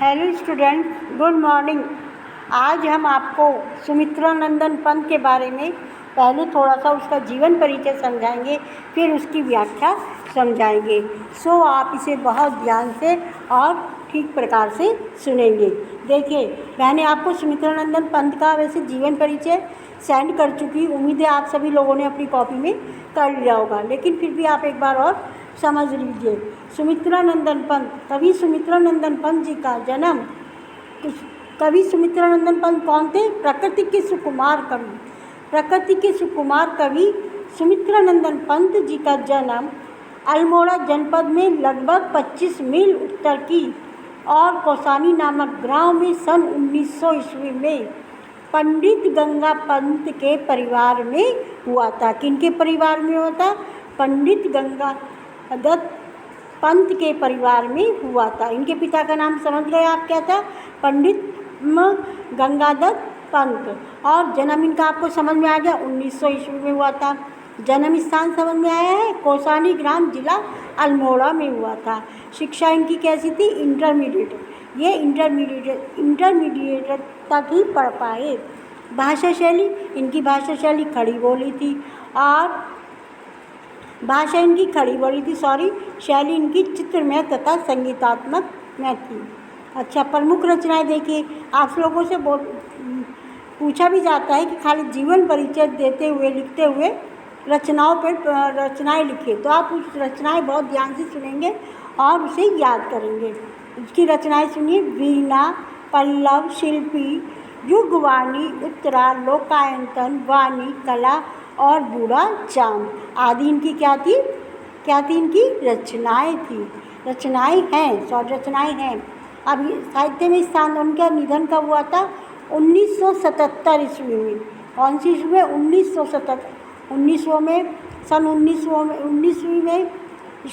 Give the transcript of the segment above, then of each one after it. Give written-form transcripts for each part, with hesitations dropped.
Hello student, good morning. आज हम आपको सुमित्रा नंदन पंत के बारे में पहले थोड़ा सा उसका जीवन परिचय समझाएंगे, फिर उसकी व्याख्या समझाएंगे। आप इसे बहुत ध्यान से और ठीक प्रकार से सुनेंगे। देखिए, मैंने आपको सुमित्रा नंदन पंत का वैसे जीवन परिचय सेंड कर चुकी। उम्मीद है आप सभी लोगों ने अपनी कॉपी में कर लिया होगा, लेकिन फिर भी आप एक बार और समझ लीजिए। सुमित्रा नंदन पंत, कवि सुमित्रा नंदन पंत जी का जन्म। कवि सुमित्रा नंदन पंत कौन थे? प्रकृति के सुकुमार कवि। प्रकृति के सुकुमार कवि सुमित्रा नंदन पंत जी का जन्म अल्मोड़ा जनपद में लगभग 25 मील उत्तर की और कौसानी नामक गांव में सन 1900 ईस्वी में पंडित गंगा पंत के परिवार में हुआ था। किनके परिवार में हुआ था? पंडित गंगा दत्त पंत के परिवार में हुआ था। इनके पिता का नाम समझ गए आप, क्या था? पंडित गंगादत्त पंत। और जन्म इनका आपको समझ में आ गया, 1900 ईस्वी में हुआ था। जन्म स्थान समझ में आया है, कौसानी ग्राम, जिला अल्मोड़ा में हुआ था। शिक्षा इनकी कैसी थी? इंटरमीडिएट। ये इंटरमीडिएट तक ही पढ़ पाए। भाषा शैली, इनकी भाषा शैली खड़ी बोली थी और शैली इनकी चित्रमय तथा संगीतात्मक में थी। अच्छा, प्रमुख रचनाएं देखिए। आप लोगों से पूछा भी जाता है कि खाली जीवन परिचय देते हुए, लिखते हुए रचनाओं पर रचनाएं लिखिए, तो आप उस रचनाएं बहुत ध्यान से सुनेंगे और उसे याद करेंगे। उसकी रचनाएं सुनिए। वीणा, पल्लव, शिल्पी, युगवाणी, उत्तरा, लोकायतन, वाणी, कला और बूढ़ा चांद आदि इनकी क्या थी इनकी रचनाएं थी। रचनाएं हैं। अब साहित्य में स्थान उनका निधन कब हुआ था? 1977 ईस्वी में। कौन सी ईस्वी में? 1900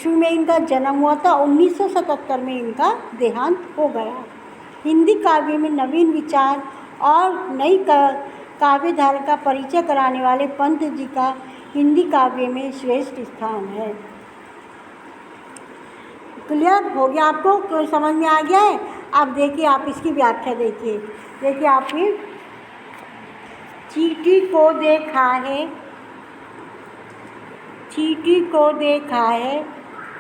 में इनका जन्म हुआ था। 1977 में इनका देहांत हो गया। हिंदी काव्य में नवीन विचार और नई काव्य धारा का परिचय कराने वाले पंत जी का हिंदी काव्य में श्रेष्ठ स्थान है। क्लियर हो गया आपको? कोई समझ में आ गया है? अब देखिए, आप इसकी व्याख्या देखिए आपने चींटी को देखा है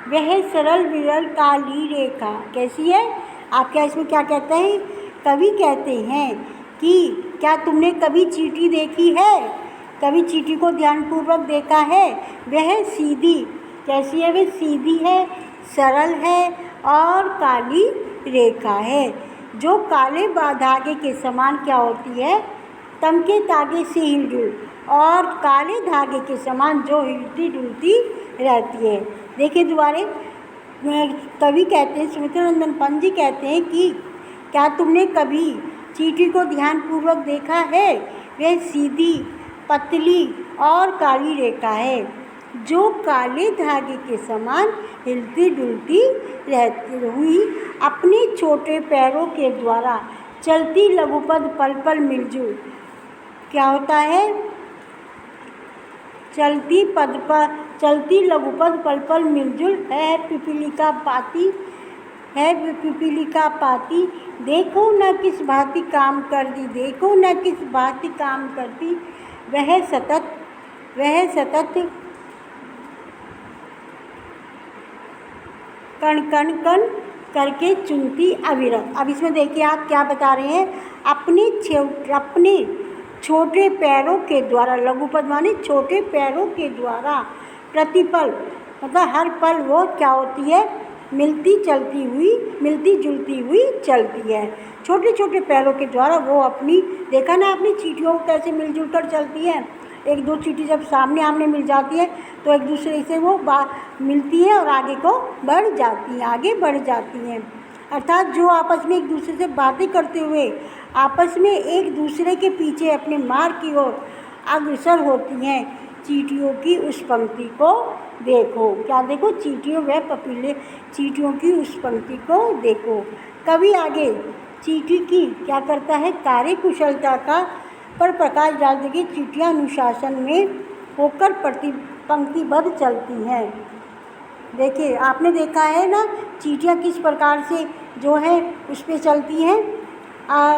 वह सरल विरल काली रेखा। कैसी है? आप क्या इसमें क्या कहते हैं? कवि कहते हैं कि क्या तुमने कभी चींटी देखी है? कभी चींटी को ध्यानपूर्वक देखा है? वह सीधी, कैसी है? वह सीधी है, सरल है और काली रेखा है, जो काले धागे के समान क्या होती है? तमके धागे से हिलजुल और काले धागे के समान जो हिलती डुलती रहती है। देखिए दोबारे, कवि कहते हैं, सुमित्रा नंदन पंत जी कहते हैं कि क्या तुमने कभी चींटी को ध्यानपूर्वक देखा है? वह सीधी, पतली और काली रेखा है, जो काले धागे के समान हिलती डुलती रहती हुई अपने छोटे पैरों के द्वारा चलती लघुपद पल पल मिलजुल। क्या होता है? चलती लघुपद पल पल मिलजुल है पिपीलिका पाती, देखो न किस भांति काम करती, वह सतत कण करके चुनती अविरत। अब इसमें देखिए आप क्या बता रहे हैं? अपने छोटे पैरों के द्वारा, लघुपद माने छोटे पैरों के द्वारा, प्रतिपल मतलब हर पल वो क्या होती है? मिलती जुलती हुई चलती है। छोटे छोटे पैरों के द्वारा वो अपनी, देखा ना अपनी चींटियों को कैसे मिलजुल कर चलती है। एक दो चींटी जब सामने आमने मिल जाती है तो एक दूसरे से वो मिलती है और आगे बढ़ जाती हैं। अर्थात जो आपस में एक दूसरे से बातें करते हुए आपस में एक दूसरे के पीछे अपने मार्ग की ओर अग्रसर होती हैं। चींटियों की उस पंक्ति को देखो। क्या देखो? चींटियों की उस पंक्ति को देखो। कवि आगे चींटी की क्या करता है? कार्यकुशलता पर प्रकाश डालते कि चींटियाँ अनुशासन में होकर पंक्तिबद्ध चलती हैं। देखिए आपने देखा है ना चींटियाँ किस प्रकार से जो है उस पे चलती हैं,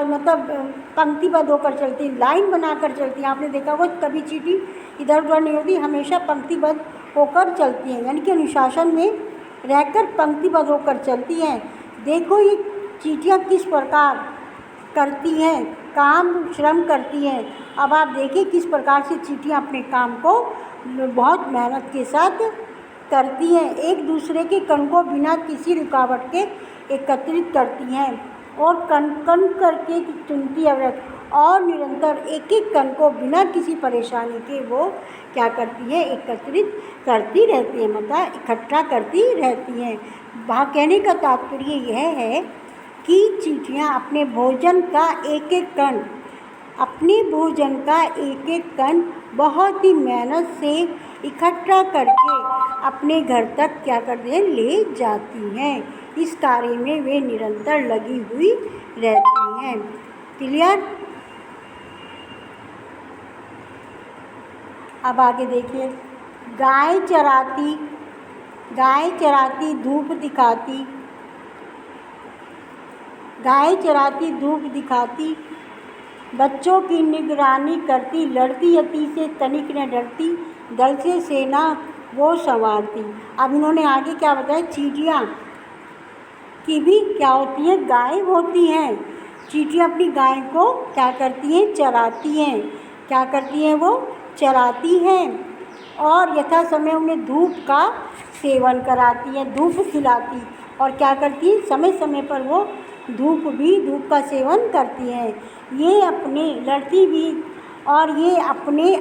मतलब पंक्तिबद्ध होकर चलती हैं, लाइन बनाकर चलती हैं। आपने देखा होगा कभी चींटी इधर उधर नहीं होती, हमेशा पंक्तिबद्ध होकर चलती हैं, यानी कि अनुशासन में रहकर पंक्तिबद्ध होकर चलती हैं। देखो ये चींटियाँ किस प्रकार करती हैं, काम श्रम करती हैं। अब आप देखिए किस प्रकार से चींटियाँ अपने काम को बहुत मेहनत के साथ करती हैं। एक दूसरे के कण को बिना किसी रुकावट के एकत्रित करती हैं और कण कण करके चुनती है और निरंतर एक एक कण को बिना किसी परेशानी के वो क्या करती है, एकत्रित करती रहती है, मतलब इकट्ठा करती रहती हैं। वहाँ कहने का तात्पर्य यह है कि चींटियाँ अपने भोजन का एक एक कण, अपने भोजन का एक एक कण बहुत ही मेहनत से इकट्ठा करके अपने घर तक क्या करती हैं, ले जाती हैं। इस कार्य में वे निरंतर लगी हुई रहती हैं। क्लियर? अब आगे देखिए, गाय चराती धूप दिखाती, गाय चराती धूप दिखाती, बच्चों की निगरानी करती, लड़ती यति से तनिक न डरती, दल से सेना वो संवारती। अब इन्होंने आगे क्या बताया, चींटियाँ की भी क्या होती हैं, गाय होती हैं। चींटियाँ अपनी गाय को क्या करती हैं, चराती हैं। क्या करती हैं, वो चराती हैं और यथा समय उन्हें धूप का सेवन कराती हैं, धूप खिलाती, और क्या करती हैं, समय समय पर वो धूप का सेवन करती हैं। ये अपने लड़ती भी और ये अपने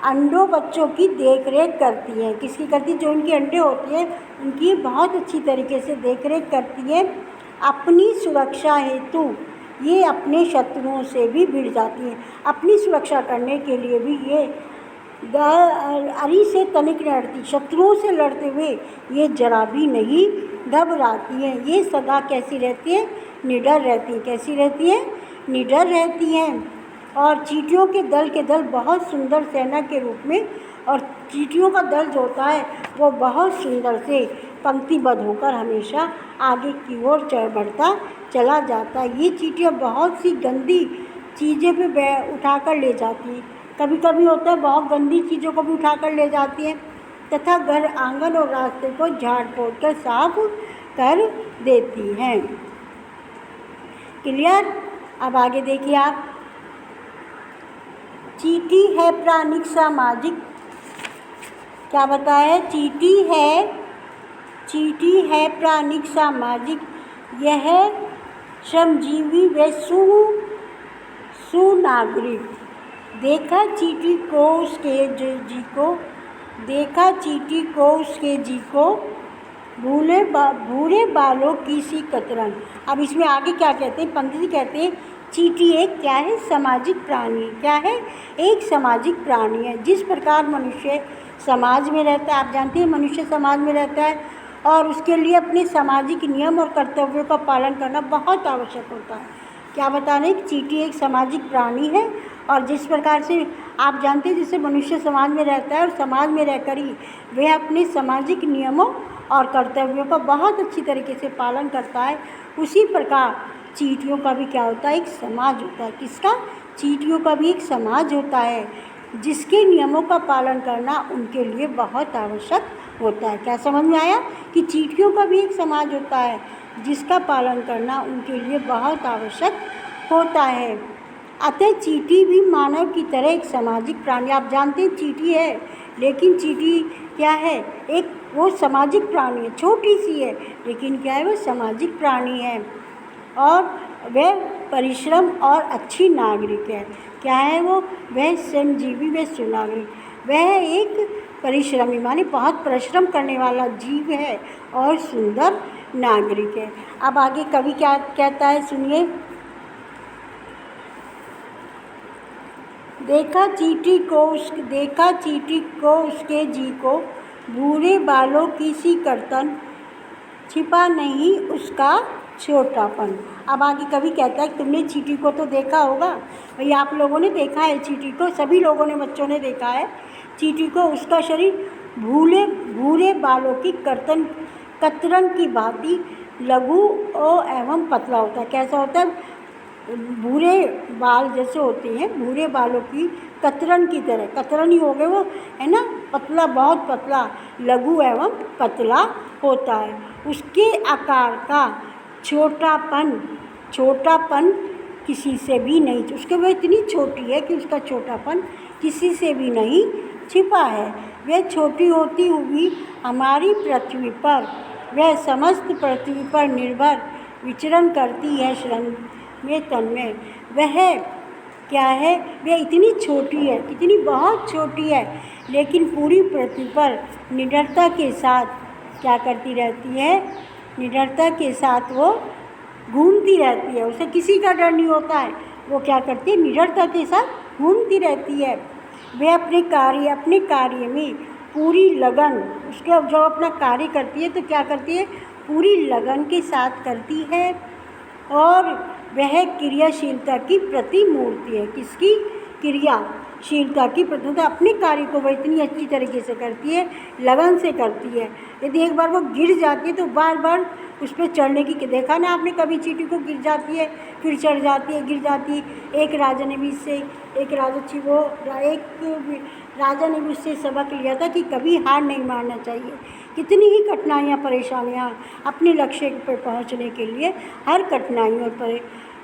अंडों बच्चों की देख रेख करती हैं। किसकी करती? जो उनके अंडे होते हैं उनकी बहुत अच्छी तरीके से देख रेख करती हैं। अपनी सुरक्षा हेतु ये अपने शत्रुओं से भी भिड़ जाती हैं। अपनी सुरक्षा करने के लिए भी ये अरी से तनिक न डरती, शत्रुओं से लड़ते हुए ये जरा भी नहीं घबराती हैं। ये सदा कैसी रहती है, निडर रहती हैं। कैसी रहती हैं, निडर रहती हैं। और चींटियों के दल बहुत सुंदर सेना के रूप में, और चींटियों का दल जो होता है वो बहुत सुंदर से पंक्तिबद्ध होकर हमेशा आगे की ओर बढ़ता चला जाता है। ये चींटियाँ बहुत सी गंदी चीज़ें पे उठाकर ले जाती हैं। कभी कभी होता है बहुत गंदी चीज़ों को भी उठाकर ले जाती हैं तथा घर आंगन और रास्ते को झाड़ पोंछ कर साफ कर देती हैं। क्लियर? अब आगे देखिए आप, चींटी है प्राणिक सामाजिक, क्या बताया, चींटी है प्राणिक सामाजिक, यह श्रमजीवी व सुनागरिक। देखा चींटी को उसके जी को भूरे बालों की सी कतरन। अब इसमें आगे क्या कहते हैं, पंक्ति कहते हैं, चींटी एक क्या है, सामाजिक प्राणी। क्या है, एक सामाजिक प्राणी है। जिस प्रकार मनुष्य समाज में रहता है, आप जानते हैं मनुष्य समाज में रहता है और उसके लिए अपने सामाजिक नियम और कर्तव्यों का पालन करना बहुत आवश्यक होता है। क्या बता रहे हैं, चींटी एक सामाजिक प्राणी है और जिस प्रकार से आप जानते हैं जैसे मनुष्य समाज में रहता है और समाज में रहकर ही वह अपने सामाजिक नियमों और कर्तव्यों का बहुत अच्छी तरीके से पालन करता है, उसी प्रकार चींटियों का भी क्या होता है, एक समाज होता है। किसका? चींटियों का भी एक समाज होता है जिसके नियमों का पालन करना उनके लिए बहुत आवश्यक होता है। क्या समझ में आया कि चींटियों का भी एक समाज होता है जिसका पालन करना उनके लिए बहुत आवश्यक होता है। अतः चींटी भी मानव की तरह एक सामाजिक प्राणी, आप जानते हैं चींटी है लेकिन चींटी क्या है, एक वो सामाजिक प्राणी है, छोटी सी है लेकिन क्या है, वो सामाजिक प्राणी है और वह परिश्रम और अच्छी नागरिक है। क्या है वो? वह श्रमजीवी व सुनागरिक, वह एक परिश्रमी माने बहुत परिश्रम करने वाला जीव है और सुंदर नागरिक है। अब आगे कवि क्या कहता है, सुनिए। देखा चींटी को उसके जी को भूरे बालों की सी कर्तन, छिपा नहीं उसका छोटापन। अब आगे कवि कहता है तुमने चींटी को तो देखा होगा, भैया आप लोगों ने देखा है चींटी को, सभी लोगों ने, बच्चों ने देखा है चींटी को। उसका शरीर भूले भूरे बालों की कतरन की भांति लघु और एवं पतला होता है। कैसा होता है? भूरे बाल जैसे होते हैं, भूरे बालों की कतरन की तरह, कतरन ही हो गए वो, है ना, पतला, बहुत पतला, लघु एवं पतला होता है। उसके आकार का छोटापन किसी से भी नहीं, उसके वो इतनी छोटी है कि उसका छोटापन किसी से भी नहीं छिपा है। वह छोटी होती हुई हमारी पृथ्वी पर, वह समस्त पृथ्वी पर निर्भर विचरण करती है श्रम में तन्मय। वह क्या है? वह इतनी छोटी है, इतनी बहुत छोटी है, लेकिन पूरी पृथ्वी पर निडरता के साथ क्या करती रहती है? निडरता के साथ वो घूमती रहती है, उसे किसी का डर नहीं होता है। वो क्या करती है? निडरता के साथ घूमती रहती है। वह अपने कार्य में पूरी लगन, उसके जब अपना कार्य करती है तो क्या करती है? पूरी लगन के साथ करती है। और वह क्रियाशीलता की प्रतिमूर्ति है। किसकी? क्रियाशीलता की प्रतिमूर्ति। अपने कार्य को वह इतनी अच्छी तरीके से करती है, लगन से करती है। यदि एक बार वो गिर जाती है तो बार बार उस पर चढ़ने की, देखा ना आपने कभी चींटी को, गिर जाती है फिर चढ़ जाती है, गिर जाती है। एक राजा ने भी उससे सबक लिया था कि कभी हार नहीं मानना चाहिए। कितनी ही कठिनाइयाँ, परेशानियाँ अपने लक्ष्य पर पहुँचने के लिए हर कठिनाइयों पर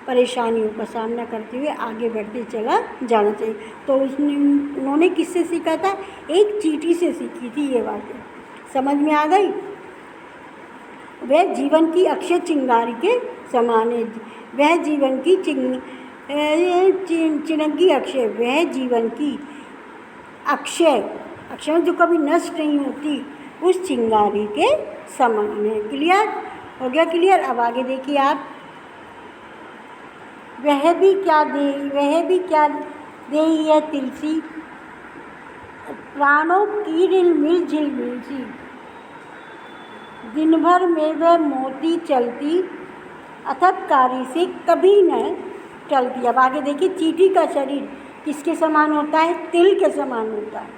परेशानियों का सामना करते हुए आगे बढ़ते चला जाना चाहिए। तो उन्होंने किससे सीखा था? एक चींटी से सीखी थी ये बातें। समझ में आ गई? वह जीवन की अक्षय चिंगारी के समान है। वह जीवन की चिरंगी अक्षय, वह जीवन की अक्षय जो कभी नष्ट नहीं होती, उस चिंगारी के समान है। क्लियर हो गया? क्लियर। अब आगे देखिए आप। वह भी क्या दे है तुलसी, प्राणों की झिलमिल सी, दिन भर में वह मोती चलती, अथक कार्य से कभी न टलती। अब आगे देखिए, चींटी का शरीर किसके समान होता है? तिल के समान होता है।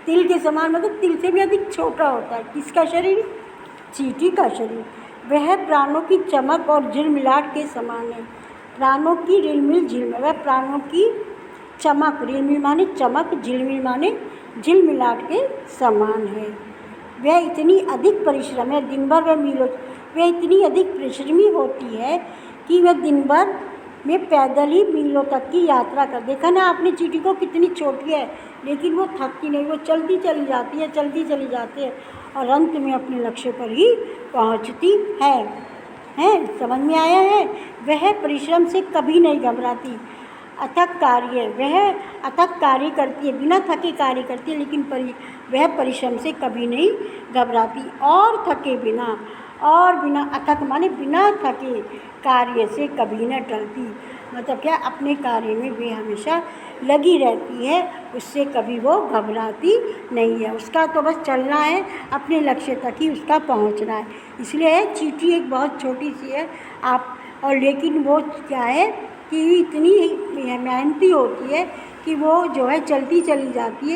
तिल के समान मतलब तिल से भी अधिक छोटा होता है। किसका शरीर? चींटी का शरीर। वह प्राणों की चमक और झिलमिलाहट के समान है। प्राणों की झिलमिल, वह प्राणों की चमक, झिलमिल माने चमक, झिलमिल माने झिलमिलाहट के समान है। वह इतनी अधिक परिश्रम है, दिन भर वह इतनी अधिक परिश्रमी होती है कि वह दिन भर में पैदल ही मीलों तक की यात्रा कर। देखा ना आपने चींटी को, कितनी छोटी है लेकिन वो थकती नहीं, वो चलती चली जाती है और अंत में अपने लक्ष्य पर ही पहुंचती है। समझ में आया है? वह परिश्रम से कभी नहीं घबराती। वह अथक कार्य करती है, बिना थके कार्य करती है, लेकिन वह परिश्रम से कभी नहीं घबराती और बिना अथक माने बिना थके कार्य से कभी न टलती। मतलब क्या? अपने कार्य में वे हमेशा लगी रहती है, उससे कभी वो घबराती नहीं है। उसका तो बस चलना है, अपने लक्ष्य तक ही उसका पहुंचना है। इसलिए चींटी एक बहुत छोटी सी है और लेकिन वो क्या है कि इतनी मेहनती होती है कि वो जो है चलती चली जाती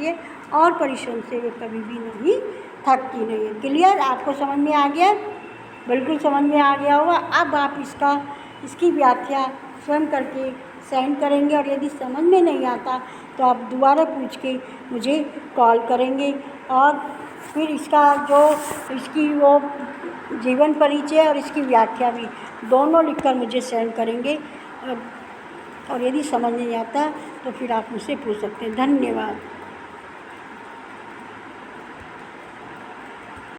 है और परिश्रम से वो कभी भी नहीं थकती नहीं है। क्लियर? आपको समझ में आ गया? बिल्कुल समझ में आ गया होगा। अब आप इसकी व्याख्या स्वयं करके सेंड करेंगे और यदि समझ में नहीं आता तो आप दोबारा पूछ के मुझे कॉल करेंगे और फिर इसकी वो जीवन परिचय और इसकी व्याख्या भी दोनों लिखकर मुझे सेंड करेंगे। और यदि समझ नहीं आता तो फिर आप मुझसे पूछ सकते हैं। धन्यवाद।